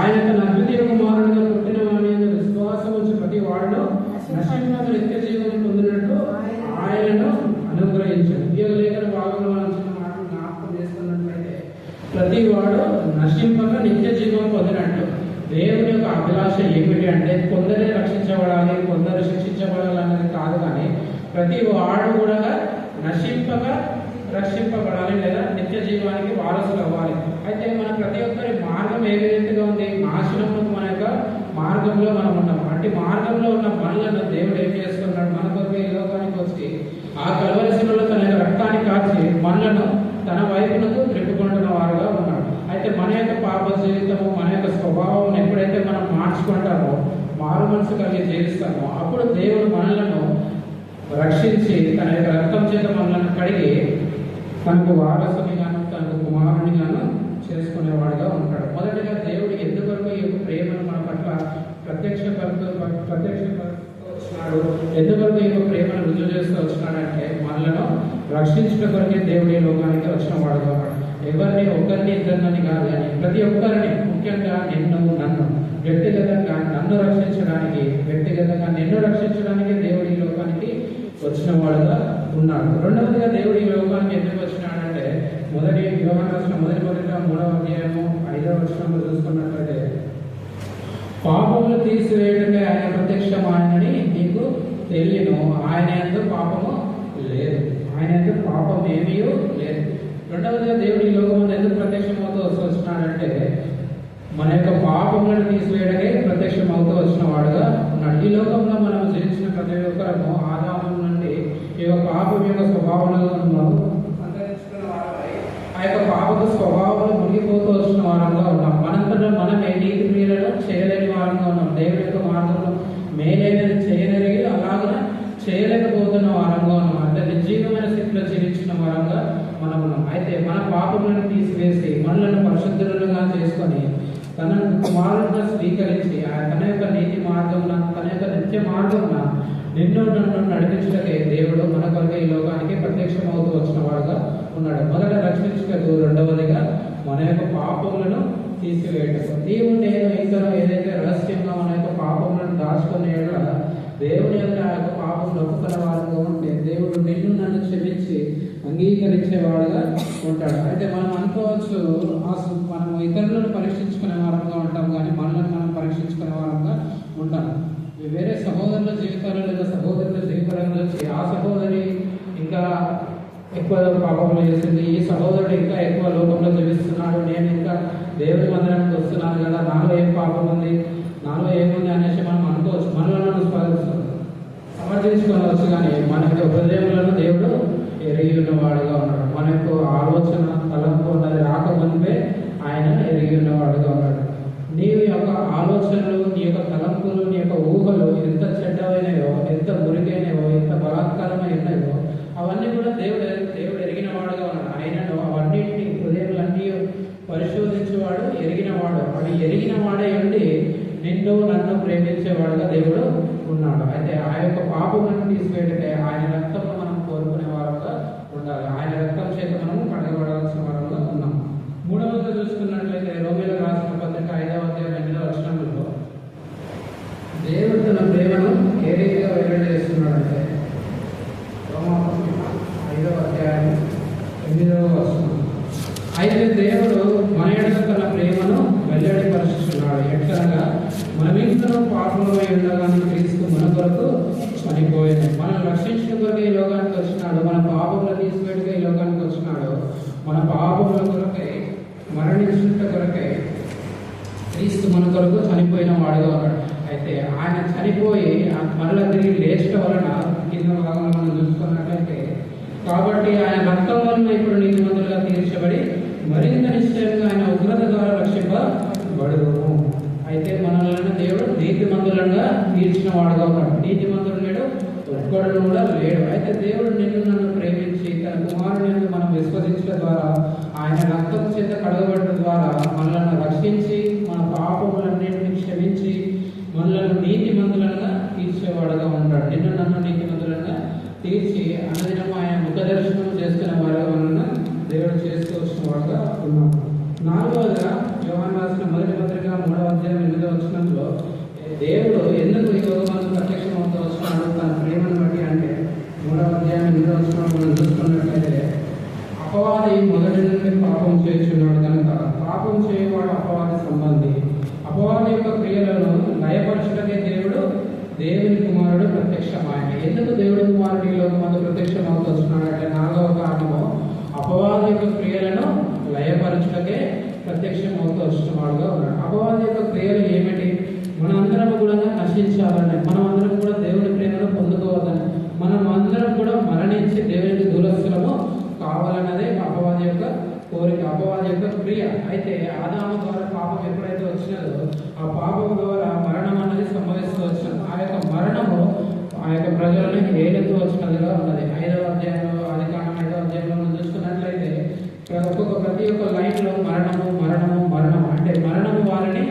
ఆయన తన అద్వితీయ కుమారునిగా పుట్టిన వాని యందు విశ్వాసం ఉంచి ప్రతి వాడును నశింపక నిత్య జీవం పొందినట్లు ఆయనను అనుగ్రహించాడు. ఈ లేఖన భాగంలో చిన్న మాటలు జ్ఞాపకం చేస్తున్నట్లయితే ప్రతి వాడు నశింపక నిత్య జీవం పొందినట్లు దేవుని యొక్క అభిలాష ఏమిటి అంటే కొందరే రక్షించబడాలి, కొందరు శిక్షించబడాలి అనేది కాదు, కానీ ప్రతి వాడు కూడా నశింపక రక్షింపబడాలి లేదా నిత్య జీవానికి వారసులు అవ్వాలి. అయితే మన ప్రతి ఒక్కరి మార్గం ఏ విధంగా ఉంది? నాశనము మన యొక్క మార్గంలో మనం ఉన్నాం. అంటే మార్గంలో ఉన్న పనులను దేవుడు ఏం చేస్తున్నాడు? మన కొరకు ఈ లోకానికి వచ్చి ఆ కలవలసిలో తన యొక్క రక్తాన్ని కాచి మనలను తన వైపునకు త్రిప్పుకుంటున్న వారుగా ఉన్నాడు. అయితే మన యొక్క పాప జీవితము, మన యొక్క స్వభావం ఎప్పుడైతే మనం మార్చుకుంటామో, మారు మనసు కలిగి జీవిస్తామో, అప్పుడు దేవుడు మనలను రక్షించి తన యొక్క రక్తం చేత మనల్ని కడిగి తనకు వారసునిగాను తనకు కుమారునిగాను చేసుకునేవాడుగా ఉంటాడు. మొదటిగా దేవుడు ఎందువరకు ఈ యొక్క ప్రేమను మన పట్ల వచ్చినాడు, ఎందువరకు ఈ యొక్క ప్రేమను రుజువు చేస్తూ వచ్చినాడంటే మనలను రక్షించడం కొరకే దేవుడు ఈ లోకానికి వచ్చిన వాడుగా ఉన్నాడు. ఎవరిని ఒక్కరిని ఇద్దరిని కాదు, కానీ ప్రతి ఒక్కరిని, ముఖ్యంగా నిన్ను నన్ను వ్యక్తిగతంగా నిన్ను రక్షించడానికి దేవుడు ఈ లోకానికి వచ్చిన వాడుగా ఉన్నాడు. రెండవదిగా దేవుడు ఈ లోకానికి ఎందుకు వచ్చినాడంటే మొదటి యోహాను రాసిన మొదటి పత్రిక 3వ అధ్యాయము 5వ వచనంలో చూసుకున్నట్లయితే పాపములు తీసివేయడమే ఆయన ప్రత్యక్షమాయనని నీకు తెలియను, ఆయన యందు పాపము లేదు, ఆయన యందు పాపం ఏమీ లేదు. రెండవదిగా దేవుడు ఈ లోకం ఎందుకు ప్రత్యక్షమవుతూ వచ్చినాడంటే మన యొక్క పాపములను తీసివేయడమే ప్రత్యక్షమవుతూ వచ్చిన వాడుగా ఉన్నాడు. ఈ లోకంలో మనం జీవించిన ప్రతి ఒక్కరము ఆదాము నుండి ఈ యొక్క పాపం యొక్క స్వభావాలను సంతరించుకున్న వారమై ఆ యొక్క పాపపు స్వభావాలు మునిగిపోతూ వచ్చిన వారంగా ఉన్నాం. మనంతటా మనమే నీతి క్రియలను చేయలేని వారంగా ఉన్నాం. దేవుడి యొక్క మార్గంలో మేలైనది చేయగలిగి అలాగే చేయలేకపోతున్న వారంగా ఉన్నాం. అంటే నిర్జీవమైన స్థితిలో జీవించిన వారంగా మనం ఉన్నాం. అయితే మన పాపములను తీసివేసి మనలను పరిశుద్ధులుగా చేసుకొని తన కుమారుడుగా స్వీకరించి తన యొక్క నీతి మార్గంన, తన యొక్క నిత్య మార్గంన నిన్ను నన్ను నడిపించటకే దేవుడు మన కొరకు ఈ లోకానికి ప్రత్యక్షమవుతూ వచ్చిన వాడుగా ఉన్నాడు. మొదట రక్షించటకు, రెండవదిగా మన యొక్క పాపములను తీసివేయటం. నీవు నేను ఇతరు ఏదైతే రహస్యంగా మన యొక్క పాపములను దాచుకునేలా దేవుని యొక్క ఆ యొక్క పాపములు ఒప్పుకున్న వాడుగా ఉంటే దేవుడు నిన్ను నన్ను క్షమించి అంగీకరించేవాడుగా ఉంటాడు. అయితే మనం అనుకోవచ్చు మనం ఇతరులను పరీక్షించుకునే వారంగా ఉంటాం, కానీ మనల్ని మనం పరీక్షించుకునే వారంగా ఉంటాం. వేరే సహోదరుల జీవితాలు లేదా సహోదరుల జీవితంలో ఆ సహోదరి ఇంకా ఎక్కువ పాపంలో చేసింది, ఈ సహోదరుడు ఇంకా ఎక్కువ లోకంలో జీవిస్తున్నాడు, నేను ఇంకా దేవుడి మందిరానికి వస్తున్నాను కదా, నాలో ఏం పాపం ఉంది, నాలో ఏముంది అనేసి మనం అనుకోవచ్చు. మనలో సమర్థించుకోవచ్చు, కానీ మన యొక్క హృదయంలో దేవుడు ఎరిగి ఉన్నవాడుగా ఉన్నాడు. మన యొక్క ఆలోచన తలంపు ఉన్నది రాకముందే ఆయన ఎరిగి ఉన్నవాడుగా ఉన్నాడు. నీ యొక్క ఆలోచనలు, నీ యొక్క తలంపులు, నీ యొక్క ఊహలు ఎంత చెడ్డమైనవో, ఎంత మురికైనవో, ఎంత బలాత్కారమైనవో అవన్నీ కూడా దేవుడు ఎరిగిన వాడుగా ఉన్నాడు. ఆయనను అవన్నింటినీ హృదయాలన్నీ పరిశోధించేవాడు, ఎరిగినవాడు. అవి ఎరిగిన వాడే ఉండి నిన్ను నన్ను ప్రేమించేవాడుగా దేవుడు ఉన్నాడు. అయితే ఆ యొక్క పాపములను తీసివేయటకే ఆయన రక్తంలో మనం కోరుకునే వారంగా ఉండాలి. ఆయన రక్తం చేత మనము కడగబడాల్సిన వారంగా ఉన్నాం. మూడవదిగా చూసుకున్నట్లయితే రోమీయులకు రాసిన పత్రిక 5వ అధ్యాయం 8వ వచనంలో దేవుడు తన ప్రేమను ఏ రీతిగా వెల్లడి చేస్తున్నాడంటే రోమాపత్రిక 5వ అధ్యాయం 8వ వచనం, అయితే దేవుడు మన ఎడల తన ప్రేమను వెల్లడిపరుచుతున్నాడు. ఎట్లనగా మనమింతలో పాపంలో ఉండగానే క్రీస్తు మన కొరకు చనిపోయింది. మనం రక్షించిన కొరకే ఈ లోకానికి వచ్చినాడు. మన పాపములు తీసివేయగా ఈ లోకానికి వచ్చినాడు. మన పాపముల కొరకై మరణించుట కొరకై క్రీస్తు మన కొరకు చనిపోయిన వాడుగా ఉన్నాడు. అయితే ఆయన చనిపోయి మరలా తిరిగి లేచడం వలన కింద భాగంలో మనం చూసుకున్నట్లయితే కాబట్టి ఆయన రక్తం వలన ఇప్పుడు నీతిమంతులుగా తీర్చబడి మరింత నిశ్చయంగా ఆయన ఉగ్రత ద్వారా రక్షింపబడును. అయితే మనల్ని దేవుడు నీతిమంతులుగా తీర్చిన వాడుగా ఉన్నాడు. నీతిమంతుడు లేడు, ఒక్కడు కూడా లేడు. అయితే దేవుడు నిన్ను నన్ను ప్రేమించి తన కుమారుని మనం విశ్వసించడం ద్వారా, ఆయన రక్తం చేత కడగబడడం ద్వారా మనల్ని రక్షించి మన పాపములన్నింటినీ క్షమించి మనల్ని నీతిమంతులుగా తీర్చేవాడుగా ఉంటాడు. నిన్ను నన్ను నీతిమంతులుగా తీర్చి అన్నదినం ఆయన ముఖ దర్శనం చేసుకునే వాడుగా మనల్ని దేవుడు చేస్తూ వచ్చిన వాడుగా ఉన్నాం. నాలుగవదిగా యోహాను రాసిన మొదటి పత్రిక 3వ దేవుని కుమారుడు ప్రత్యక్షమైన. ఎందుకు దేవుడి కుమారుడు ఈ లోకమందు ప్రత్యక్షమవుతూ వస్తున్నాడు అంటే 4వ కారణము అపవాది యొక్క క్రియలను లయపరచుటకే ప్రత్యక్షమవుతూ వచ్చినవాడుగా ఉన్నాడు. అపవాది యొక్క క్రియలు ఏమిటి? మనందరం కూడా నశించాలని, మనం అందరం కూడా దేవుని ప్రేమను పొందుకోవాలని, మనం అందరం కూడా మరణించి దేవునికి దూరస్తులము కావాలన్నదే అపవాది యొక్క కోరిక, అపవాది యొక్క క్రియ. అయితే ఆదాము ద్వారా పాపం ఎప్పుడైతే వచ్చినదో ఆ పాపం ద్వారా మరణం అనేది సంభవిస్తూ వచ్చినది. ఆ యొక్క మరణము ఆ యొక్క ప్రజలను ఏలుతూ వచ్చినదిగా ఉన్నది. 5వ అధ్యాయంలో, ఆదికాండం 5వ అధ్యాయంలో మనం చూసుకున్నట్లయితే ప్రతి ఒక్క లైన్లో మరణము మరణము మరణము అంటే మరణము వారిని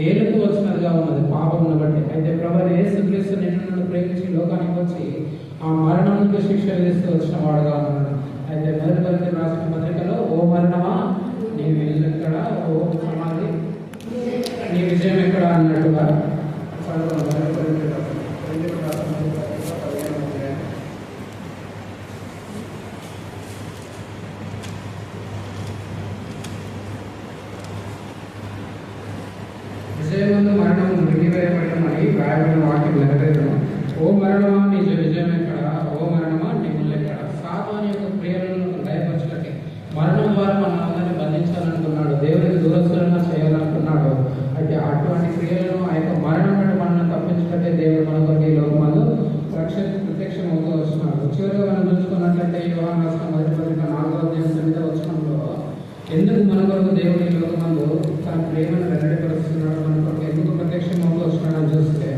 ఏలుతూ వచ్చినదిగా ఉన్నది పాపమును బట్టి. అయితే ప్రభువైన యేసుక్రీస్తు నిన్ను ప్రేమించి లోకానికి వచ్చి ఆ మరణంకు శిక్ష విధిస్తూ వచ్చిన వాడుగా ఉన్నాడు. అయితే మొదటి కొరింథీయులకు రాసిన పత్రికలో, ఓ మరణమా నీ విజయం ఎక్కడ, ఓ సమాధి నీ విజయం ఎక్కడ అన్నట్టుగా విజయమందు మరణము మృగివేయబడమని వ్రాయబడిన వాక్యం నెరవేరును. ఓ మరణమా నీ విజయం ఎక్కడ, ఓ మరణమా నీ ముళ్ళు ఎక్కడ. సాతాను యొక్క క్రియలను లయపరచుటకే, మరణం ద్వారా మన అందరినీ బంధించాలనుకున్నాడు, దేవుడికి దూరస్తులను చేయాలనుకున్నాడు. అయితే అటువంటి క్రియలను ఆ యొక్క మరణం నుండి మనల్ని తప్పించుటకే దేవుడు మన కొరకు ఈ లోకమందు ప్రత్యక్షం అవుతూ వస్తున్నాడు. చివరిగా మనం చూసుకున్నట్లయితే యోహాను రాసిన మొదటి పత్రిక 4వ అధ్యాయం 9వ వచనంలో ఎందుకు మన కొరకు దేవుడు ఈ లోకమందు తన ప్రేమను వెల్లడిపరుస్తున్నాడు, మన కొరకు ఎందుకు ప్రత్యక్షం అవుతూ వస్తున్నాడని చూస్తే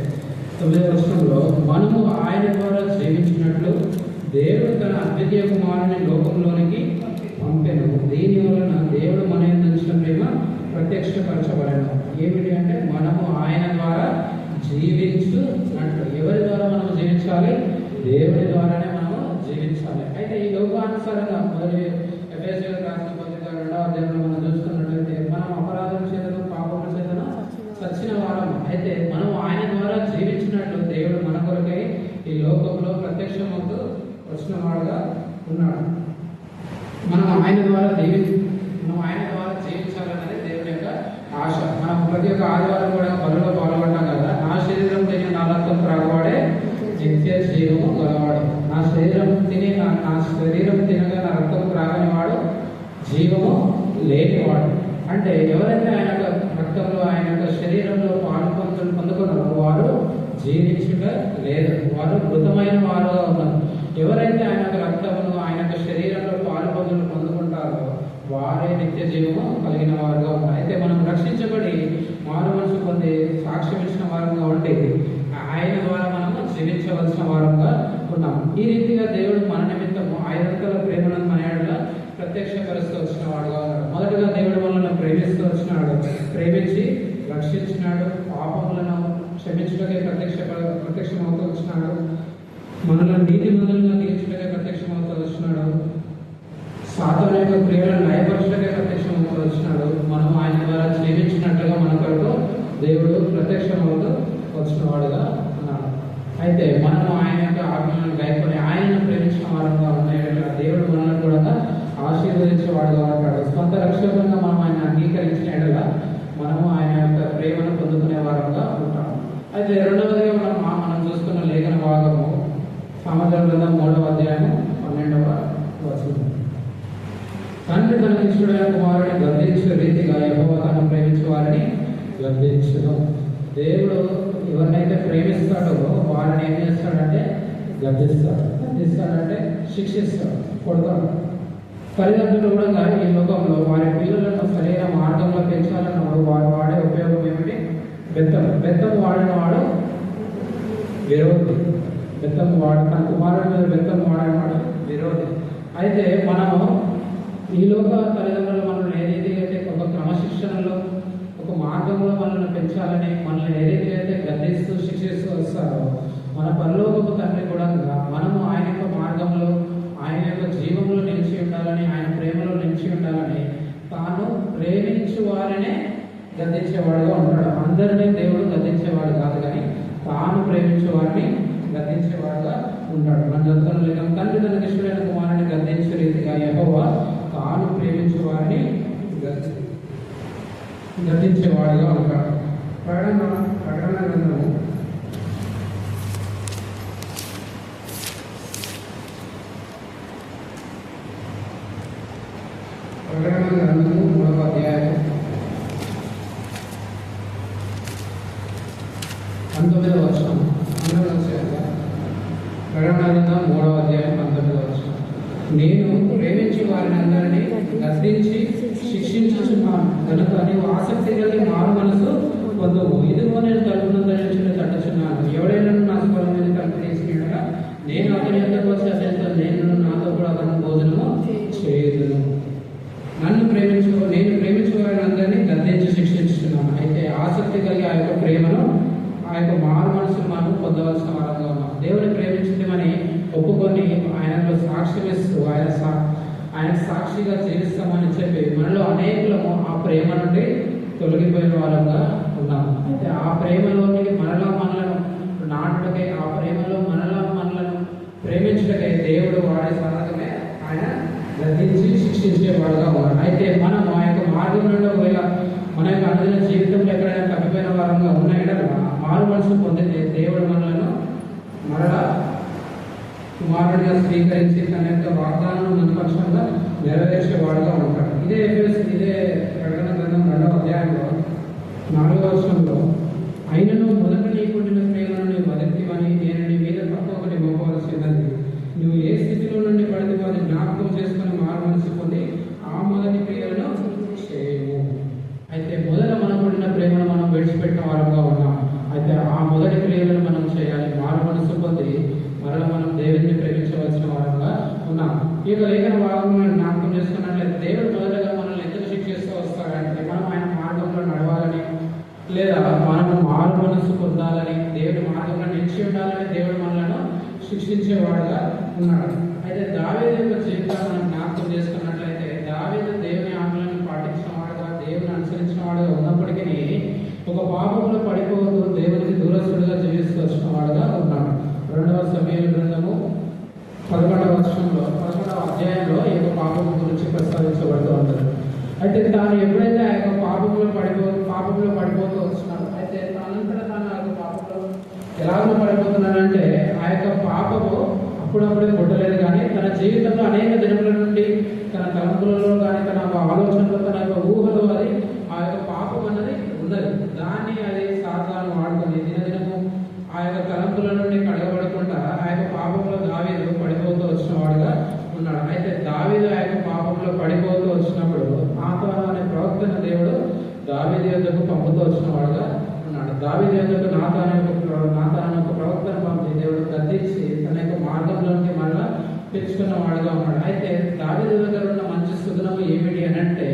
9వ వచనంలో, మనము ఆయన ద్వారా జీవించినట్లు దేవుడు తన అద్వితీయ కుమారుని లోకంలోనికి పంపెను, దీని వలన దేవుడు మన యందు ఉంచిన ప్రేమ ప్రత్యక్షపరచబడను. ఏమిటి అంటే మనము ఆయన ద్వారా జీవించున్నట్లు. ఎవరి ద్వారా మనం జీవించాలి? దేవుడి ద్వారానే మనము జీవించాలి. అయితే ఈ లోకానుసారంగా మొదటి ఎఫెసీయులకు రాసిన పత్రిక 2వ అధ్యాయంలో మనం చూసుకున్నట్లయితే మనం అపరాధం చేతను పాపం చేతను చచ్చిన వారం. అయితే మనం ఆయన ద్వారా జీవించినట్లు దేవుడు మన కొరకై ఈ లోకంలో ప్రత్యక్షమవుతూ వచ్చిన వాడుగా ఉన్నాడు. మనం ఆయన ద్వారా జీవించాలన్నది దేవుని యొక్క ఆశ. మనం ప్రతి ఒక్క ఆదివారం కూడా బలులో పాల్గొంటాం కదా. నా శరీరం తిని నా రక్తం త్రాగువాడే నిత్య జీవము గలవాడు, నా శరీరం తినగా నా రక్తం త్రాగని వాడు జీవము లేనివాడు. అంటే ఎవరైతే ఆయన యొక్క రక్తంలో, ఆయన యొక్క శరీరంలో పాలు పొందుకున్నారో వారు జీవించుట లేదు, వారు మృతమైన వారుగా ఉన్నారు. ఎవరైతే ఆయన యొక్క రక్తమును, ఆయన యొక్క శరీరంలో పాలు పొందుకుంటారో వారే నిత్య జీవము కలిగిన వారుగా ఉన్నారు. అయితే మనం రక్షించబడి మారు మనసు పొంది సాక్ష్యం ఇచ్చిన వారంగా ఉండి ఆయన ద్వారా మనము జీవించవలసిన వారంగా ఉన్నాం. ఈ రీతిగా దేవుడు మన నిమిత్తము 5 ప్రేమలను మన ఏడల ప్రత్యక్షపరుస్తూ వచ్చిన వాడుగా ఉన్నాడు. మొదటగా దేవుడు మనల్ని ప్రేమిస్తూ వచ్చినాడు, ప్రేమించి రక్షించినాడు, పాపములను క్షమించుటకే ప్రత్యక్షమవుతూ వచ్చినాడు, మనల్ని నీతి మందులుగా తీర్చుటకే ప్రత్యక్షమవుతూ వచ్చినాడు, సాతాను యొక్క క్రియలను లయపరచుటకే ప్రత్యక్షమవుతూ వచ్చినాడు. మనం ఆయన ద్వారా జీవించినట్లుగా మన కొరకు దేవుడు ప్రత్యక్షమవుతూ వచ్చిన వాడుగా ఉన్నాడు. అయితే మనము ఆయన యొక్క ఆజ్ఞలను గైకొని ఆయనను ప్రేమించిన వారంగా ఉన్నాయి. దేవుడు మనల్ని కూడా ఆశీర్వదించే వాడుగా ఉంటాడు. సొంత రక్షకంగా మనం ఆయన అంగీకరించిన ఎడల మనము ఆయన యొక్క ప్రేమను పొందుకునే వారంగా ఉంటాము. అయితే రెండవదిగా మనం చూసుకున్న లేఖన భాగము సామెతల గ్రంథం 3వ అధ్యాయము 12వ వచనం. తండ్రి తన ఇష్టమైన కుమారుని గద్దించే రీతిగా యెహోవా తను ప్రేమించే వారిని గద్దించును. దేవుడు ఎవరినైతే ప్రేమిస్తాడో వారిని ఏం చేస్తాడంటే గద్దిస్తాడంటే శిక్షిస్తాడు, కొడతాడు. తల్లిదండ్రులు కూడా ఈ లోకంలో వారి పిల్లలను సరైన మార్గంలో పెంచాలన్నప్పుడు వారు వాడే ఉపయోగం ఏమిటి? బెత్తం వాడిన వాడు విరోధి. తన కుమారుడి మీద బెత్తం వాడినవాడు విరోధి. అయితే మనము ఈ లోక తల్లిదండ్రులు మనల్ని ఏ రీతిగా అయితే ఒక క్రమశిక్షణలో, ఒక మార్గంలో మనల్ని పెంచాలని, మనల్ని ఏ రీతిగా అయితే గద్దిస్తూ శిక్షిస్తూ వస్తారో మన పరలోకపు తండ్రి కూడా మనము ఆయన యొక్క మార్గంలో, ఆయన యొక్క జీవంలో నిలిచి ఉండాలని, ఆయన ప్రేమలో నిలిచి ఉండాలని తాను ప్రేమించు వారినే గద్దించేవాడుగా ఉంటాడు. అందరినీ దేవుడు గద్దించేవాడు కాదు, కానీ తాను ప్రేమించే వారిని గద్దించేవాడుగా ఉంటాడు. మన చదువుతున్న లేఖనం, తండ్రి తన ఇష్టమైన కుమారుని గద్దించే రీతిగా యెహోవా తాను ప్రేమించే వారిని గద్దించేవాడుగా ఉంటాడు. ప్రకటన గ్రంథము ప్రకటన గ్రంథము 3వ అధ్యాయం 19వ వచనం. ప్రకటన గ్రంథం 3వ అధ్యాయం 19వ వచనం. నేను ప్రేమించి వారిని అందరినీ గద్దించి శిక్షించుచున్నాను కనుక నీవు ఆసక్తి కలిగి మారు మనసు పొందవు. ఇదిగో నేను తలుపును ధరించిన తట్టుచున్నాను. ఎవడైనా నా స్వరం మీద తలుపు తీసుకున్నాడా నేను అతని యొద్దకు వచ్చి అతనితో నేను నాతో కూడా అతను భోజనము చేయుదును. నేను ప్రేమించే వారిని అందరినీ గద్దించి శిక్షించుతున్నాను. అయితే ఆసక్తి కలిగి ఆ యొక్క ప్రేమను ఆ యొక్క మారు మనసును మనం పొందవలసిన వారంగా ఉన్నాం. దేవుని ప్రేమించమని ఒప్పుకొని ఆయనలో సాక్ష్యం ఇస్తూ ఆయన సాక్షిగా జీవిస్తామని చెప్పి మనలో అనేకులము ఆ ప్రేమ నుండి తొలగిపోయిన వారంగా ఉన్నాము. అయితే ఆ ప్రేమలోనికి మనలను నాటుటకై, ఆ ప్రేమలో మనలను ప్రేమించుటకై దేవుడు వాడే సాధకమే ఆయన గద్దించి శిక్షించేవాడుగా ఉన్నాడు. అయితే మనం ఆ యొక్క మార్గం నుండి ఒకవేళ మన యొక్క అనుదిన జీవితంలో ఎక్కడైనా తప్పిపోయిన వారంగా ఉన్నాయో మారు మనసు పొందితే దేవుడు మనలను మరలా కుమారుడిగా స్వీకరించి తన యొక్క వాగ్దానం మన పక్షంగా నెరవేర్చేవాడుగా ఉంటాడు. ఇదే ప్రకటన గ్రంథం 2వ అధ్యాయంలో 4వ వచనంలో అయినను మొదట నీకుండిన ప్రేమను నువ్వు వదిలివని నేను నీ మీద తప్పొకటి మోపవలసినది. నువ్వు ఏ స్థితిలో నుండి పడితే అది జ్ఞాపకం చేసుకుని మారు మనసు పొంది ఆ మొదటి క్రియలను చేయము. అయితే మొదట మనకుండిన ప్రేమను మనం విడిచిపెట్టిన వారంగా ఉన్నాం. అయితే ఆ మొదటి క్రియలను మనం చేయాలి. మారు మనసు పొంది మరలా మనం దేవుడిని ప్రేమించవలసిన వారంగా ఉన్నాం. ఈ యొక్క లేఖన భాగంలో జ్ఞాపకం చేసుకున్నట్లయితే దేవుడు మొదటగా మనల్ని ఎందుకు శిక్షిస్తూ వస్తాడంటే మనం ఆయన మార్గంలో నడవాలని, లేదా మనము మారు మనసు పొందాలని, దేవుడి మార్గంలో నిలిచి ఉండాలని దేవుడు మనలను శిక్షించేవాడుగా ఉన్నాడు. అయితే దావీదు యొక్క జీవితాన్ని మనం జ్ఞాపకం చేసుకున్నట్లయితే దావీదు దేవుని ఆజ్ఞలను పాటించిన వాడుగా, దేవుని అనుసరించిన వాడుగా ఉన్నప్పటికీ ఒక పాపంలో పడిపోతూ దేవునికి దూరస్తుడిగా జీవిస్తూ వచ్చిన వాడుగా ఉన్నాడు. 2వ సమూయేలు గ్రంథము 11వ అధ్యాయంలో ఈ యొక్క పాపం గురించి ప్రస్తావించబడుతూ ఉంటారు. అయితే తాను ఎప్పుడైతే ఆ యొక్క పాపంలో పడిపోతూ వస్తున్నాడు, అయితే తానంతటా తాను ఆ యొక్క పాపంలో ఎలాగో పడిపోతున్నాడంటే ఆ యొక్క పాపము అప్పుడప్పుడే పుట్టలేదు, కానీ తన జీవితంలో అనేక దినముల నుండి తన తలంపులలో కానీ తన ఆలోచనలో తన యొక్క ఊహలో అది ఆ యొక్క పాపం అన్నది ఉన్నది. దాన్ని అది సాతాను వాడుకొని దినదినము ఆ యొక్క తలంపుల నుండి కడగబడకుండా ఆ యొక్క పాపంలో దావీదు పడిపోతూ వచ్చిన వాడుగా ఉన్నాడు. అయితే దావీదు ఆ యొక్క పాపంలో పడిపోతూ వచ్చినప్పుడు నాతాను అనే ప్రవక్తను దేవుడు దావీదు యొద్దకు పంపుతూ వచ్చిన వాడుగా ఉన్నాడు. దావీదు యొద్దకు నాతాను యొక్క ప్రవక్తను పంపి దేవుడు గద్దించి తన యొక్క మార్గంలోకి మళ్ళా తెచ్చుకున్న వాడుగా ఉన్నాడు. అయితే దావీదు దగ్గర ఉన్న మంచి సుగుణము ఏమిటి అని అంటే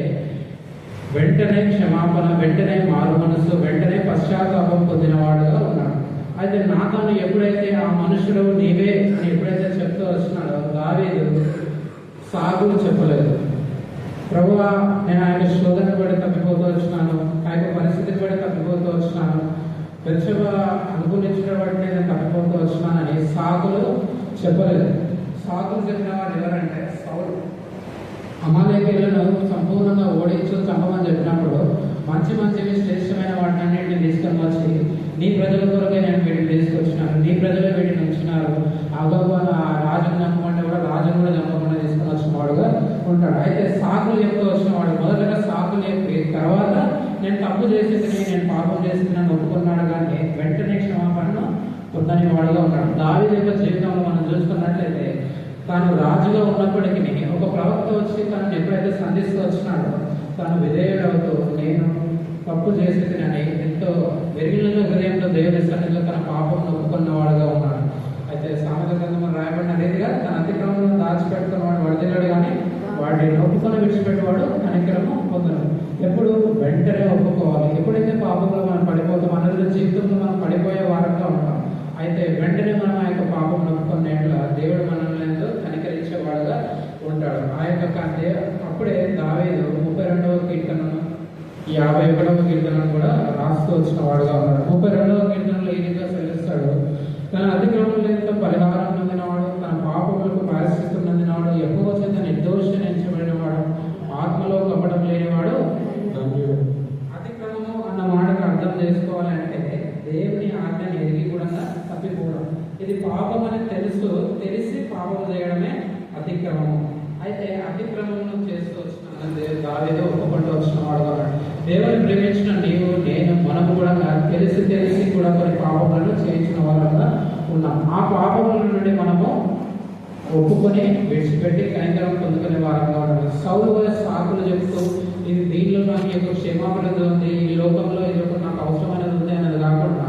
వెంటనే క్షమాపణ, వెంటనే మారు మనసు, వెంటనే పశ్చాత్తాపం పొందినవాడుగా ఉన్నాడు. అయితే నాతాను ఎప్పుడైతే ఆ మనుషుడు నీవే అని ఎప్పుడైతే చెప్తూ వస్తున్నాడో దావీదు సాగులు చెప్పలేదు. ప్రభువా, నేను ఆయన శోధన పడి తప్పిపోతూ వచ్చినాను, ఆ యొక్క పరిస్థితిని పడి తప్పిపోతూ వచ్చినాను, బెత్షెబా అనుకూలించడం బట్టి నేను తప్పిపోతూ వచ్చినానని సాగులు చెప్పలేదు. సాగులు చెప్పిన వాడు ఎవరంటే సౌలు. అమాలేకీయులను సంపూర్ణంగా ఓడించు చంపమని చెప్పినప్పుడు మంచివి శ్రేష్టమైన వాటిని అన్నింటినీ తీసుకొని వచ్చి నీ ప్రజల కొరకే నేను వీటిని తీసుకొచ్చినాను, నీ ప్రజలే వీటిని ఉంచినారు, రాజును చంపమంటే కూడా రాజును కూడా చంపకుండా తీసుకొని వచ్చిన వాడుగా ఉంటాడు. అయితే సాకులు చెప్తూ వచ్చిన వాడు మొదటగా సాకులు చెప్పి తర్వాత నేను తప్పు చేసేది, నేను పాపం చేసింది నన్ను ఒప్పుకున్నాడు, కానీ వెంటనే క్షమాపణను పొందని వాడుగా ఉన్నాడు. దావీదు యొక్క జీవితంలో మనం చూసుకున్నట్లయితే తాను రాజుగా ఉన్నప్పటికీ ఒక ప్రవక్త వచ్చి తనను ఎప్పుడైతే సంధిస్తూ వచ్చినాడో తాను విధేయుడవుతూ నేను తప్పు చేసేదినని ఎంతో వెరిగిన హృదయంతో దేవుని సన్నిధిలో తన పాపం ఒప్పుకున్నవాడుగా ఉన్నాడు. అయితే సామెత గ్రంథంలో రాయబడిన రీతిగా తన అతిక్రమంలో దాచిపెడుతున్నవాడు వర్ధిల్లాడు, కానీ వాటిని ఒప్పుకొని విడిచిపెట్టేవాడు కనికరము పొందడు. ఎప్పుడు వెంటనే ఒప్పుకోవాలి. ఎప్పుడైతే పాపంలో మనం పడిపోతాం అన్నది జీవితంలో మనం పడిపోయే వారంగా ఉంటాం. అయితే వెంటనే మనం ఆ యొక్క పాపం ఒప్పుకునేట్ల దేవుడు మనల్ని ఎంతో కనికరించేవాడుగా ఉంటాడు. ఆ యొక్క అప్పుడే దావీదు 32వ కీర్తనను 51వ కీర్తనను కూడా రాస్తూ వచ్చిన వాడుగా ఉన్నాడు. 32వ కీర్తనలో ఈ రీతిగా సెలవిస్తాడు, తన అతిక్రమములతో పరిహారం పొందినవాడు, తన పాపములకు ప్రాయశ్చిత్తం పొందినవాడు, యెహోవా చేత నిర్దోషిగా ఎంచబడినవాడు, ఆత్మలో కపటం లేనివాడు ధన్యుడు. అతిక్రమము అన్న మాటకు అర్థం చేసుకోవాలంటే దేవుని ఆజ్ఞను ఎరిగి కూడా తప్పిపోవడం. ఇది పాపం అని తెలిసి పాపం చేయడమే అతిక్రమము. అయితే అతిక్రమం చేస్తూ వచ్చిన దావీదు ఒప్పుకుంటూ వచ్చిన వాడు కాబట్టి దేవుని ప్రేమించిన నీవు నేను మనము కూడా తెలిసి కూడా కొన్ని పాపములను చేయించిన వారంగా ఉన్నాం. ఆ పాపముల నుండి మనము ఒప్పుకొని విడిచిపెట్టి కనికరం పొందుకునే వారంగా ఉండాలి. సౌలు సాకులు చెప్తూ ఇది దీనిలో నాకు యొక్క క్షేమాభివృద్ధి ఉంది, ఈ లోకంలో ఇది ఒక నాకు అవసరమైనది ఉంది అనేది కాకుండా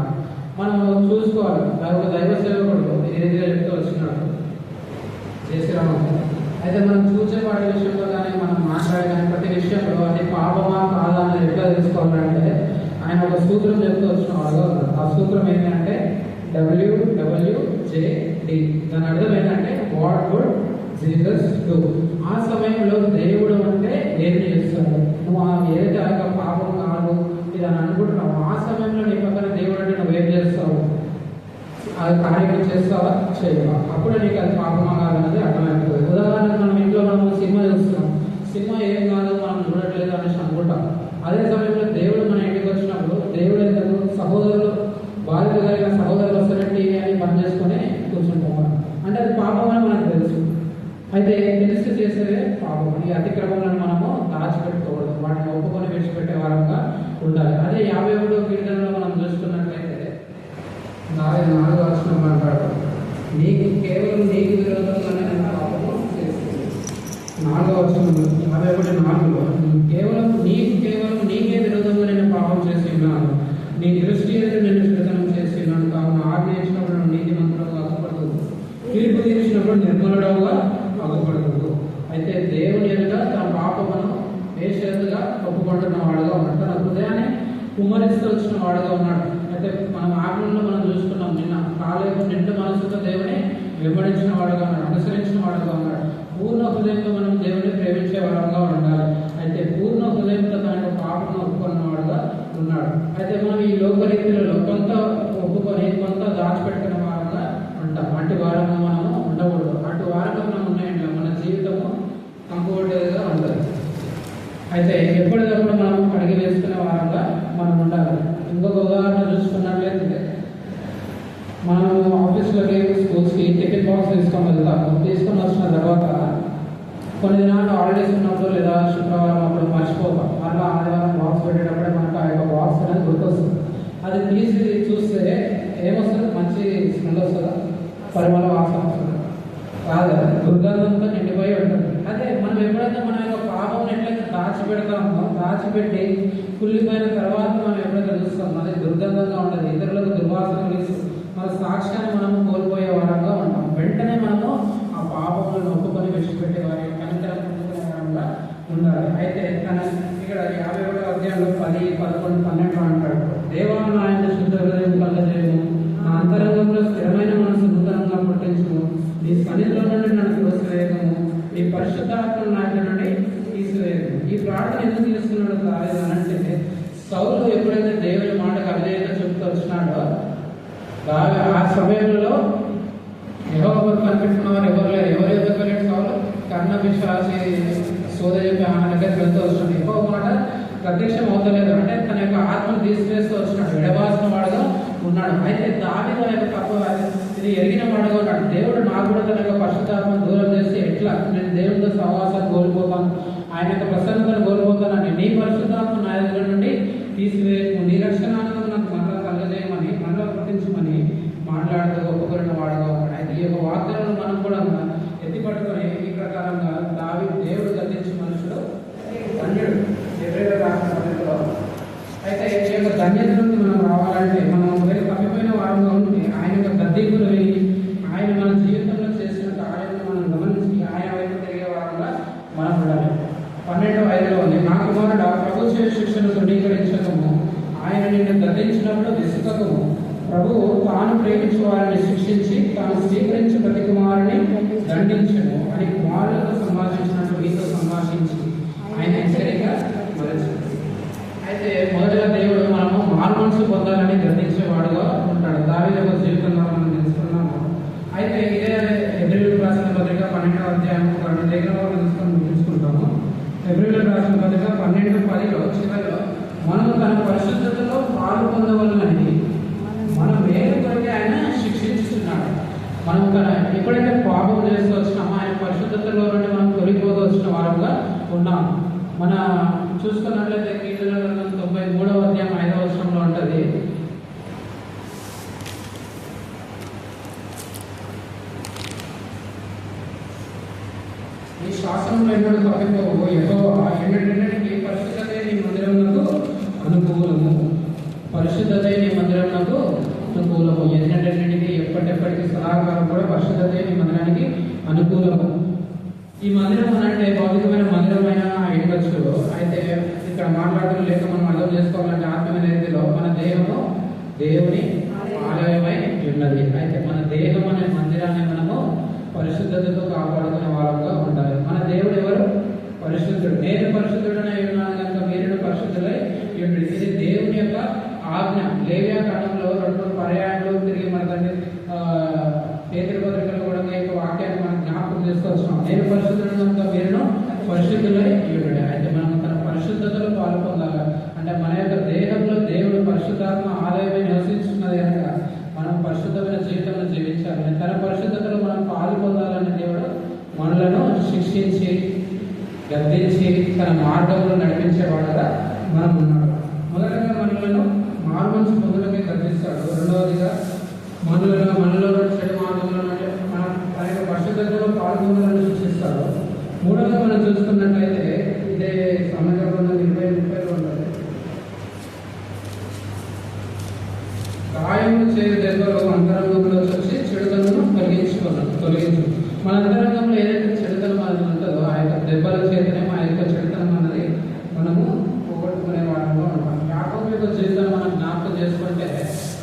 మనం చూసుకోవాలి. ఒక దైవ సేవకుడు ఏదిగా చెప్తూ వచ్చినాడు చేసిరాము. అయితే మనం చూసే వాటి విషయంలో కానీ మనం మాట్లాడే కానీ ప్రతి విషయంలో అది పాపమా కాదా అనేది ఎట్లా తెలుసుకోవాలంటే ఆయన ఒక సూత్రం చెప్తూ వచ్చిన వాడుగా ఉన్నారు. ఆ సూత్రం ఏంటంటే WWJD. దాని అర్థం ఏంటంటే వాట్ వుడ్ జీసస్ డూ. ఆ సమయంలో దేవుడు అంటే ఏం చేస్తాడు, నువ్వు ఏదైతే ఆ పాపం కాదు ఇది అని అనుకుంటున్నావు, ఆ సమయంలో నీ పక్కన దేవుడు అంటే నువ్వేం చేస్తావు, అది కార్యం చేస్తావా చేయవా, అప్పుడు నీకు అది పాపమా కాదన్నది అర్థమైపోతుంది. ఉదాహరణకు మనం ఇంట్లో మనం సినిమా చూస్తున్నాం, సినిమా ఏం కాదు మనం చూడట్లేదు అనేసి అనుకుంటాం. అదే సమయంలో దేవుడు మన ఇంటికి వచ్చినప్పుడు దేవుడు ఎందుకు సహోదరులు బాధ్యత కలిగిన సహోదరులు వస్తున్న టీవీ అని పని చేసుకొని కూర్చుంటాం అంటే అది పాపం అని మనకు తెలుసు. అయితే తెలిసి చేసేదే పాపం. ఈ అతిక్రమాలను మనము దాచిపెట్టుకోవద్దు, వాటిని ఒప్పుకొని విడిచిపెట్టే వారంగా ఉండాలి. అదే 51వ కీర్తనలో మనం చూసుకున్నట్లయితే 4వ వచనం అంటాడు, నీకు కేవలం నీకు విరోధంగానే నేను పాపము చేస్తుంది. 4వ వచనం 51:4లో కేవలం నీకే విరోధంగా నేను పాపం చేసి ఉన్నాను, నీ దృష్టి ఎదురు నేను చులకనం చేసి ఉన్నాను, కావున ఆజ్ఞ ఇచ్చినప్పుడు నీతిమంతుడుగా అగపడదు, తీర్పు తీర్చినప్పుడు నిర్మలుడుగా అగపడదు. అయితే దేవుని ఎదుట తన పాపమును వేషేదుగా ఒప్పుకుంటున్న వాడుగా ఉన్నాడు, తన హృదయాన్ని కుమ్మరిస్తూ వచ్చిన వాడుగా ఉన్నాడు. అయితే మనం ఆజ్ఞలో మనం చూసుకున్నాం నిన్న, కాలేజీ నిండు మనసుతో దేవుని వెంబడించిన వాడుగా ఉన్నాడు, అనుసరించిన వాడుగా ఉన్నాడు. పూర్ణ హృదయంతో మనం దేవుని ప్రేమించే వాడుగా ఉండాలి. అయితే పూర్ణ హృదయంతో తన యొక్క పాపను ఒప్పుకున్న వాడుగా ఉన్నాడు. అయితే మనం ఈ లోకరీతులలో కొంత ఒప్పుకొని కొంత దాచిపెట్టుకునే వారంగా ఉంటాం. అటు వారంగా మనము ఉండకూడదు. అటు వారంగా మనం ఉన్నాయంటే మన జీవితము కంఫర్టబుల్గా ఉంటుంది. అయితే ఎప్పటికప్పుడు మనం అడిగి వేసుకునే వారంగా మనం ఉండాలి. ఇంకొక ఉదాహరణ చూసుకున్నట్లయితే మనం ఆఫీస్లోకి స్కూల్స్కి టిఫిన్ బాక్స్ తీసుకొని వెళ్తాము. తీసుకొని వచ్చిన తర్వాత కొన్ని దినాలు హాలిడేస్ ఉన్నప్పుడు లేదా శుక్రవారం అప్పుడు మర్చిపోతాం. మళ్ళీ ఆదివారం బాక్స్ పెట్టేటప్పుడే మనకు ఆ యొక్క బాక్స్ అనేది గుర్తొస్తుంది. అది తీసి చూస్తే ఏమొస్తుంది, మంచి స్మెల్ వస్తుందా, పరిమళ వాసన వస్తుంది కాదా, దుర్గంధంతో నిండిపోయి ఉంటుంది. అదే మనం ఎప్పుడైతే మన యొక్క పాపం ఎట్లయితే దాచిపెడతామో, దాచిపెట్టి కుళ్ళిపోయిన తర్వాత మనం ఎప్పుడైతే చూస్తామో అది దుర్గంధంగా ఉండదు, ఇతరులకు దుర్వాసన కలిసి మన సాక్ష్యాన్ని మనము కోల్పోయే వారంగా ఉంటాం. వెంటనే మనము ఆ పాపములను ఒప్పుకొని విడిచిపెట్టే వారి కనికరం పొందుకునే వారంగా ఉండాలి. అయితే తన ఇక్కడ 51వ అధ్యాయంలో 10, 11, 12 అంటాడు, దేవాన్ని ఆయన శుద్ధ హృదయం కలగజేయము, నా అంతరంగంలో స్థిరమైన మనసు నూతనంగా పుట్టించము, నీ సన్నిధిలో నుండి నన్ను త్రోసివేయము, నీ పరిశుద్ధాత్మను నా నుండి తీసివేయము. ఈ ప్రార్థన ఎందుకు చేస్తున్నాడో కాలేదు అనంటే, సౌలు ఎప్పుడైతే దేవుని మాటకు అవిధేయత చెప్తూ వచ్చినాడో ఆ సమయంలో ఎవరు కనిపెట్టుకున్న వారు ఎవరు లేరు. ఎవరు ఎదుర్కోలేడు సౌలు, కర్ణ విశ్వాసి సోద చెప్పి ఆమె దగ్గరికి వెళ్తూ వచ్చినాడు. ఎక్కువ మాట ప్రత్యక్షం అవుతలేదు, అంటే తన యొక్క ఆత్మను తీసుకువేస్తూ వచ్చినాడు, ఎడబాసిన వాడుగా ఉన్నాడు. అయితే దావీదు యొక్క తప్పు ఇది ఎరిగిన వాడుగా ఉన్నాడు. దేవుడు నాకు కూడా తన యొక్క పరిశుద్ధాత్మను దూరం చేసి ఎట్లా నేను దేవుడితో సహవాసాన్ని కోల్పోతాను, ఆయన యొక్క ప్రసన్నతను కోల్పోతానని, నీ పరిశుద్ధాత్మ నా దగ్గర నుండి తీసివేయము, నీ రక్షణానందం నాకు మరలా కలగజేయమని, మరలా పుట్టించమని మాట్లాడుతూ ఒప్పుకున్న వాడుగా ఉన్నాడు. అయితే ఈ యొక్క వాగ్దానాలను మనం కూడా ఎత్తిపట్టుకొని ఈ ప్రకారంగా దేవుడు గద్దించి మనుషుడు ధన్యుడు ఎవరైనా రాసిన సమయంలో. అయితే ఈ యొక్క ధన్యత నుండి మనం రావాలంటే మనం వేరే తప్పిపోయిన వారంగా ఉంటే ఆయన యొక్క గద్దింపులు వెళ్ళి ఆయన మన జీవితంలో చేసిన కార్యాలను మనం గమనించి ఆయన వైపు తిరిగే వారంగా మనం ఉండాలి. 12:5లో ఉంది, నా కుమారుడు ప్రభు చేసే శిక్షను తృణీకరించకము, ఆయన నిన్ను గద్దించినప్పుడు విసుకకము, ప్రభువు తాను ప్రేమించే వారిని శిక్షించి తాను స్వీకరించే ప్రతి కుమారుని దండించను అని కుమారులతో సంభాషించినట్టు మీతో సంభాషించి ఆయన హెచ్చరిక మరచాడు. అయితే మొదటిగా దేవుడు మనము మారు మనసు పొందాలని గర్తించేవాడుగా ఉంటాడు. దావీదు యొక్క జీవితంలో మనం తెలుసుకున్నాము. అయితే ఇదే హెబ్రీయులకు రాసిన పత్రిక 12వ అధ్యాయం 2 దగ్గర తీసుకుంటాము. హెబ్రీయులకు రాసిన పత్రిక 12:10లో చివరిలో మనము తన పరిశుద్ధతలో పాలు పొందవలనని మనం మేలు కొరకే ఆయన శిక్షించుతున్నాడు. మనం ఎప్పుడైతే పాపం చేస్తూ వచ్చినామో ఆయన పరిశుద్ధతలో నుండి మనం తొలిపోతూ వచ్చిన వారంగా ఉన్నాము. మన చూసుకున్నట్లయితే కీర్తనల గ్రంథం 93వ అధ్యాయం 5వ వచనంలో ఉంటుంది, ఈ శాసనంలో ఎన్నడూ తప్పిపోవు, యెహోవా ఎన్నటికి పరిశుద్ధతే నీ మందిరమునకు అనుకూలము, పరిశుద్ధతే నీ మందిరమునకు అనుకూలము. ఎన్నటికి ఎప్పటికీ సదాకాలం కూడా పరిశుద్ధతే నీ మందిరానికి అనుకూలము. ఈ మందిరం అంటే భౌతికమైన మందిరమైన అయ్యవచ్చు. అయితే ఇక్కడ మాట్లాడడం లేక మనం అర్థం చేసుకోవాలంటే ఆత్మీయ రీతిలో మన దేహము దేవుని ఆలయమై ఉన్నది. అయితే మన దేహం అనే మందిరాన్ని మనము పరిశుద్ధతతో కాపాడుకునే వాళ్ళంగా ఉండాలి. మన దేవుడు ఎవరు? పరిశుద్ధుడు. నేను పరిశుద్ధుడనే ఉన్నాను కనుక మీరు పరిశుద్ధులై ఉండండి. ఇది దేవుని యొక్క ఆజ్ఞ. లేవ్యా కాలంలో 2 పర్యాయాలు తిరిగి మన తండ్రి పేతురు పత్రికలో కూడా ఈ యొక్క వాక్యాన్ని మనం జ్ఞాపకం చేసుకొచ్చాం. నేను పరిశుద్ధుడు కనుక మీరు పరిశుద్ధులై ఉండండి. అయితే మనం తన పరిశుద్ధతలో పాల్పొందాలి. అంటే మన యొక్క దేహంలో దేవుడు పరిశుద్ధాత్మ ఆలయమై నివసిస్తున్నది కనుక మనం పరిశుద్ధమైన జీవితంలో జీవించాలి. తన పరిశుద్ధతలో మనం పాల్పొందాలని దేవుడు మనలను శిక్షించి గద్దించి తన మార్గంలో నడిపించేవాడుగా మనం ఉన్నాడు. మొదటగా మనలను మార్గం పొందడమే గద్దిస్తాడు. రెండవదిగా మనలో చెడు మార్గంలో మన యొక్క పరిశుద్ధతలో పాల్గొనాలని సూచిస్తాడు. మూడవది మనం చూసుకున్నట్లయితే ఇదే సామెతల గ్రంథం 20:30 ఉంటుంది, గాయము చేయు దెబ్బలు అంతరంగంలో వచ్చి చెడుతలను తొలగించు. మన అంతరంగంలో ఏదైతే చెడుతనం అనేది ఉంటుందో ఆ యొక్క దెబ్బల చేతనే ఆ యొక్క చెడుతనం అన్నది మనము పోగొట్టుకునే వారంలో ఉంటాం. యాకోబు యొక్క జీవితాన్ని మనం జ్ఞాపకం చేసుకుంటే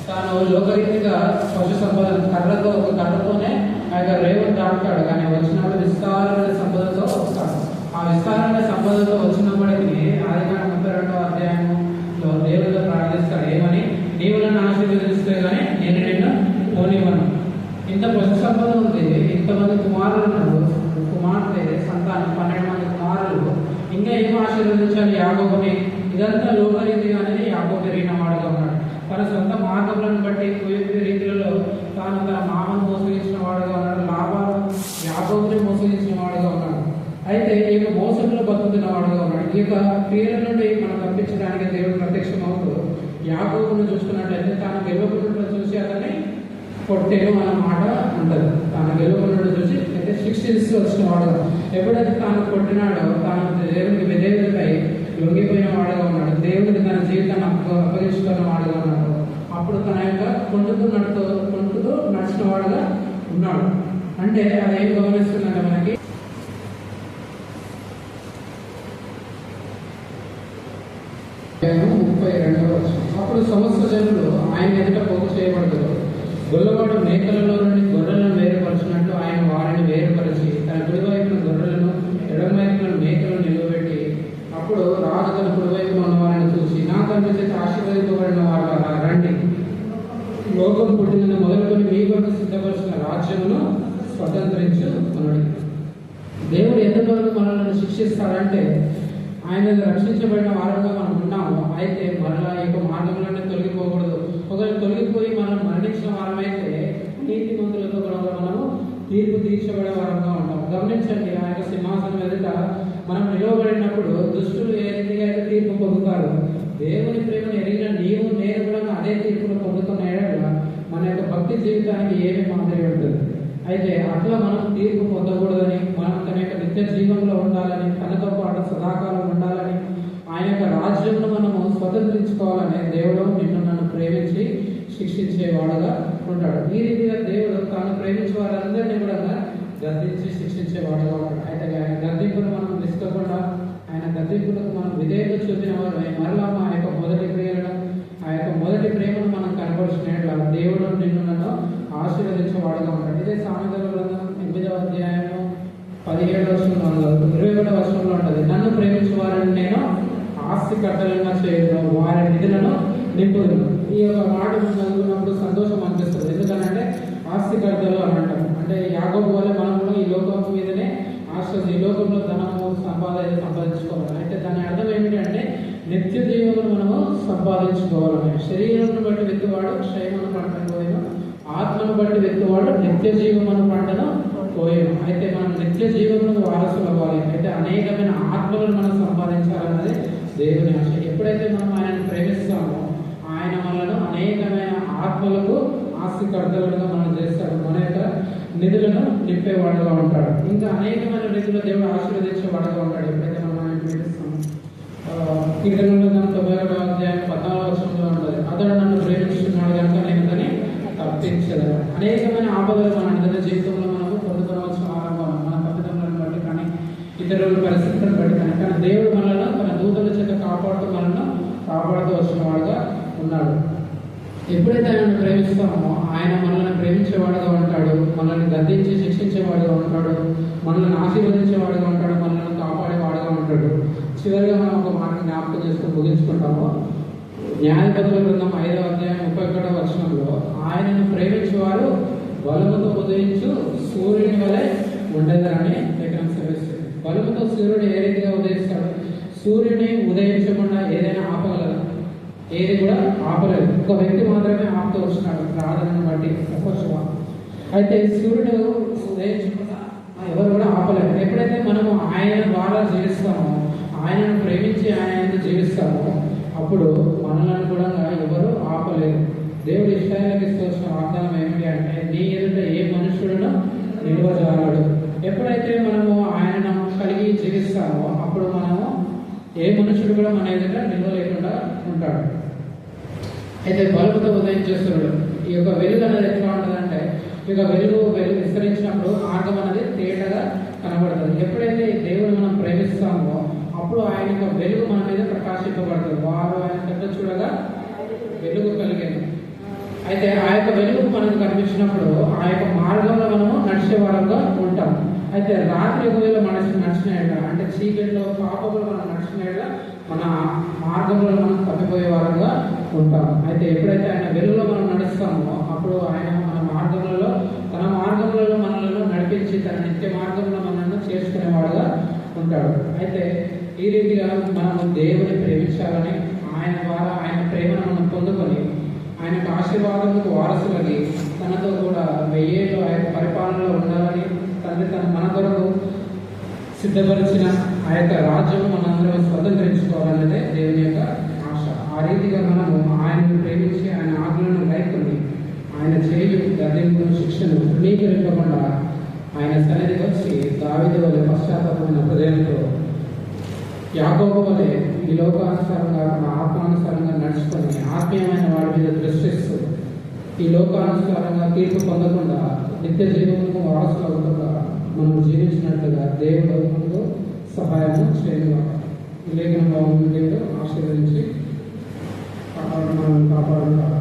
తాను లోకరీతిగా పశు సంపద కర్రతోనే ఆ యొక్క రేవును దాటుతాడు. కానీ వచ్చినప్పుడు విస్తారమైన సంపదతో వస్తాడు. ఆ విస్తారమైన సంపదతో వచ్చినప్పటికీ ఆదికాండం 32వ అధ్యాయంలో దేవుడితో ప్రార్థిస్తాడు. ఏమని? నీవు నన్ను ఆశీర్వదిస్తే కానీ నేను నిన్ను పోనివ్వను. ఇంత పశు సంపద ఉంది, ఇంతమంది కుమారులు ఉన్నారు, కుమార్తె సంతానం 12 మంది కుమారులు, ఇంకా ఏం ఆశీర్వదించాలి యాకోబుని? ఇదంతా లోకరీతిగానే యాకోబు పెరిగిన వాడుగా ఉన్నాడు. తన సొంత మార్గములను బట్టి కుయుక్తి రీతిలో తాను తన మామను మోసగించిన వాడుగా ఉన్నాడు. లాభాలు యాకోబుని మోసగించిన వాడుగా ఉన్నాడు. అయితే ఈ యొక్క మోసంలో బతుకుతున్న వాడుగా ఉన్నాడు. ఈ యొక్క క్రియల నుండి మనం తప్పించడానికి దేవుడు ప్రత్యక్షమవుతూ యాకోబును చూసుకున్నట్లయితే తాను గెలవకుండా చూసి అతన్ని కొట్టేను అన్న మాట ఉంటుంది. తాను గెలవకుండా చూసి అయితే శిక్షిస్తూ వచ్చిన వాడుగా, ఎప్పుడైతే తాను కొట్టినాడో తాను దేవునికి విధేయుడై లొంగిపోయిన వాడుగా ఉన్నాడు. దేవుడికి తన జీవితాన్ని అప్పగించుకున్న వాడుగా ఉన్నాడు. అప్పుడు తన యొక్క కొంటుతూ నడిచిన వాడుగా ఉన్నాడు. అంటే అదేం గమనిస్తుందంటే మనకి 32వ వచనం, అప్పుడు సమస్త జనులు ఆయన ఎదుట పోగు చేయబడతారు. గొల్లవాడు మేకలలో నుండి గొర్రెలను వేరుపరిచినట్టు ఆయన వారిని వేరుపరిచి తన కుడివైపున గొర్రెలను ఎడమవైపున మేకలను నిలబెట్టి, అప్పుడు రాజు తన కుడివైపున ఉన్న వారిని చూసి, నా తండ్రి చేత ఆశీర్వదింపబడిన వారు రండి, లోకం పుట్టిన మొదలుకొని మీ కొరకు సిద్ధపరిచిన రాజ్యమును స్వతంత్రించు అన్నాడు. దేవుడు ఎంతవరకు మనల్ని శిక్షిస్తాడంటే ఆయన రక్షించబడిన వారంగా మనం ఉన్నాము. అయితే మరలా ఈ యొక్క మార్గంలోనే తొలగిపోకూడదు. ఒకవేళ తొలగిపోయి మనం మరణించిన వారమైతే నీతి మంతులతో కూడా మనము తీర్పు తీర్చబడే వారంగా ఉంటాం. గమనించండి, ఆ యొక్క సింహాసనం ఎదుట మనం నిలవబడినప్పుడు దుష్టులు ఏ రీతిగా అయితే తీర్పు పొందుతారు, దేవుని ప్రేమను ఎరిగిన నీవు నేను కూడా అదే తీర్పును పొందుతున్న ఏడల మన యొక్క భక్తి జీవితానికి ఏమి మాదిరి ఉంటుంది. అయితే అట్లా మనం తీర్పు పొందకూడదని, మనం తన యొక్క నిత్య జీవంలో ఉండాలని, తనతో పాటు సదాకాలం ఉండాలని, ఆయన యొక్క రాజ్యంను మనము స్వతంత్రించుకోవాలని దేవుడు నిన్ను నన్ను ప్రేమించి శిక్షించేవాడుగా ఉంటాడు. ఈ రీతిగా దేవుడు తాను ప్రేమించే వారందరినీ కూడా గద్దించి శిక్షించేవాడుగా ఉంటాడు. అయితే ఆయన గద్దింపును మనం తీసుకోకుండా ఆయన గద్దింపులకు మనం విధేయత చూపిన వారు మరలా మా యొక్క మొదటి క్రియలను ఆ యొక్క మొదటి ప్రేమను మనం కనపరిచినట్ల దేవుడు నిన్ను నన్ను ఆశీర్వదించేవాడుగా ఉంటాడు. ఇదే సామెతల గ్రంథం 8వ అధ్యాయము 17వ వచనంలో 21వ వచనంలో ఉంటుంది, నన్ను ప్రేమించే వారిని నేను ఆస్తికర్తలుగా చేయను, వారి నిధులను నింపుదును. ఈ యొక్క మాట చదువుకున్నప్పుడు సంతోషం అనిపిస్తుంది. ఎందుకంటే ఆస్తికర్తలు అని అంటాం. అంటే యాకోబు వల్ల మనం కూడా ఈ లోకం మీదనే ఈ లోకంలో ధనము సంపాదించుకోవాలి. అయితే దాని అర్థం ఏమిటంటే నిత్య జీవనం మనము సంపాదించుకోవాలని. శరీరం బట్టి వెతువాడు క్షయమను పంటను పోయిన, ఆత్మను బట్టి వెతువాడు నిత్య జీవమను పంటను పోయాము. అయితే మనం నిత్య జీవనంలో వారసులు అవ్వాలి. అయితే అనేకమైన ఆత్మలను మనం సంపాదించాలన్నది దేవుని ఆశ. ఎప్పుడైతే మనం ఆయనను ప్రేమిస్తామో ఆయన మనలను అనేకమైన ఆత్మలకు ఆస్తికర్తలుగా మనం చేస్తాడు. మన యొక్క నిధులను నింపేవాడుగా ఉంటాడు. ఇంకా అనేకమైన నిధులు దేవుడు ఆశీర్వదించేవాడుగా ఉంటాడు ఎప్పుడైతే మనం ఆయన ప్రేమిస్తామో. కీర్తనలో 91వ అధ్యాయం 14వ వచనంలో ఉంటుంది, అతడు నన్ను ప్రేమిస్తున్నాడు కనుక నేను దాన్ని తప్పించలేదు. అనేకమైన ఆపదలు మన నిజ జీవితంలో మనము పొందుకోవాల్సిన ఆరంభం మన తప్పిదములను బట్టి కానీ ఇతరుల పరిస్థితులను బట్టి కానీ దేవుడు మనల్ని తన దూతల చేత కాపాడుతూ మనల్ని కాపాడుతూ వచ్చిన వాడుగా ఉన్నాడు. ఎప్పుడైతే ఆయనను ప్రేమిస్తామో ఆయన మనల్ని ప్రేమించేవాడుగా ఉంటాడు, మనల్ని గద్దించి శిక్షించేవాడుగా ఉంటాడు, మనల్ని ఆశీర్వదించేవాడుగా ఉంటాడు, మనల్ని కాపాడేవాడుగా ఉంటాడు. చివరిగా మనం ఒక మాట జ్ఞాపకం చేసుకుని ముగించుకుంటాము. న్యాయాధిపతుల గ్రంథం 5వ అధ్యాయం 31వ వచనంలో ఆయనను ప్రేమించేవారు బలముతో ఉదయించు సూర్యుని వలె ఉండేదని లేఖనం సెలవిస్తుంది. బలముతో సూర్యుడు ఏ రీతిగా ఉదయిస్తాడు? సూర్యుని ఉదయించకుండా ఏదైనా ఆపగలదు? ఏది కూడా ఆపలేదు. ఒక వ్యక్తి మాత్రమే ఆపుతూ వచ్చినాడు ప్రార్థనను బట్టి ఒక్కొక్క. అయితే సూర్యుడు ఉదయించకుండా ఎవరు కూడా ఆపలేదు. ఎప్పుడైతే మనము ఆయన ద్వారా జీవిస్తామో, ఆయనను ప్రేమించి ఆయన జీవిస్తామో అప్పుడు మనల్ని కూడా ఎవరు ఆపలేదు. దేవుడు ఇశ్రాయేలుకి ఇస్తున్న వాగ్దానం ఏమిటి అంటే, నీ ఎదుట ఏ మనుషుడును నిలువజాలడు. ఎప్పుడైతే మనము ఆయనను కలిగి జీవిస్తామో అప్పుడు మనము ఏ మనుషుడు కూడా మన ఎదుట నిలవలేకుండా ఉంటాడు. అయితే బలుపుతో ఉదయించేస్తున్నాడు. ఈ యొక్క వెలుగు అనేది ఎట్లా ఉంటుందంటే, ఈ యొక్క వెలుగు విస్తరించినప్పుడు మార్గం అనేది తేటగా కనబడుతుంది. ఎప్పుడైతే దేవుడు మనం ప్రేమిస్తామో అప్పుడు ఆయన యొక్క వెలుగు మన మీద ప్రకాశింపబడుతుంది. వారు ఆయన పెద్ద చూడగా వెలుగు కలిగింది. అయితే ఆ యొక్క వెలుగు మనకు కనిపించినప్పుడు ఆ యొక్క మార్గంలో మనము నడిచే వారంగా ఉంటాం. అయితే రాత్రి ఒకవేళ మనసు నడిచిన అంటే చీకటిలో పాపంలో మనం నడిచిన మన మార్గంలో మనం తప్పిపోయే వారంగా ఉంటాం. అయితే ఎప్పుడైతే ఆయన వెలుగులో మనం నడుస్తామో అప్పుడు ఆయన మన మార్గంలో తన మార్గంలో మనల్ని నడిపించి తన నిత్య మార్గంలో మనల్ని చేసుకునేవాడుగా ఉంటాడు. అయితే ఈ రీతిగా మనం దేవుని ప్రేమించాలని, ఆయన ద్వారా ఆయన ప్రేమను మనం పొందుకొని ఆయన ఆశీర్వాదములకు వారసులని తనతో కూడా 1000 ఏళ్ళు ఆయన పరిపాలనలో ఉండాలని తండ్రి మన కొరకు సిద్ధపరిచిన ఆ యొక్క రాజ్యం మనందరం స్వతంత్రించుకోవాలన్నదే దేవుని యొక్క ఆశ. ఆ రీతిగా మనము ఆయనను ప్రేమించి ఆయన ఆజ్ఞలను గైకొని ఆయన చేయు గద్దెంపును శిక్షను తృణీకరింపకుండా ఆయన సన్నిధికి వచ్చి దావీదు వలె పశ్చాత్తాపమైన హృదయంతో యాకోబు వలె ఈ లోకానుసారంగా మన ఆత్మానుసారంగా నడుచుకొని ఆత్మీయమైన వాడి మీద దృష్టిస్తూ ఈ లోకానుసారంగా తీర్పు పొందకుండా నిత్య జీవనకు వారసులు అవుతుందా మనం జీవించినట్లుగా దేవుడు ముందు సహాయం చేయగలం. ఈ లేఖనంలో దేవుడు ఆశీర్వదించి మనం కాపాడుతారు.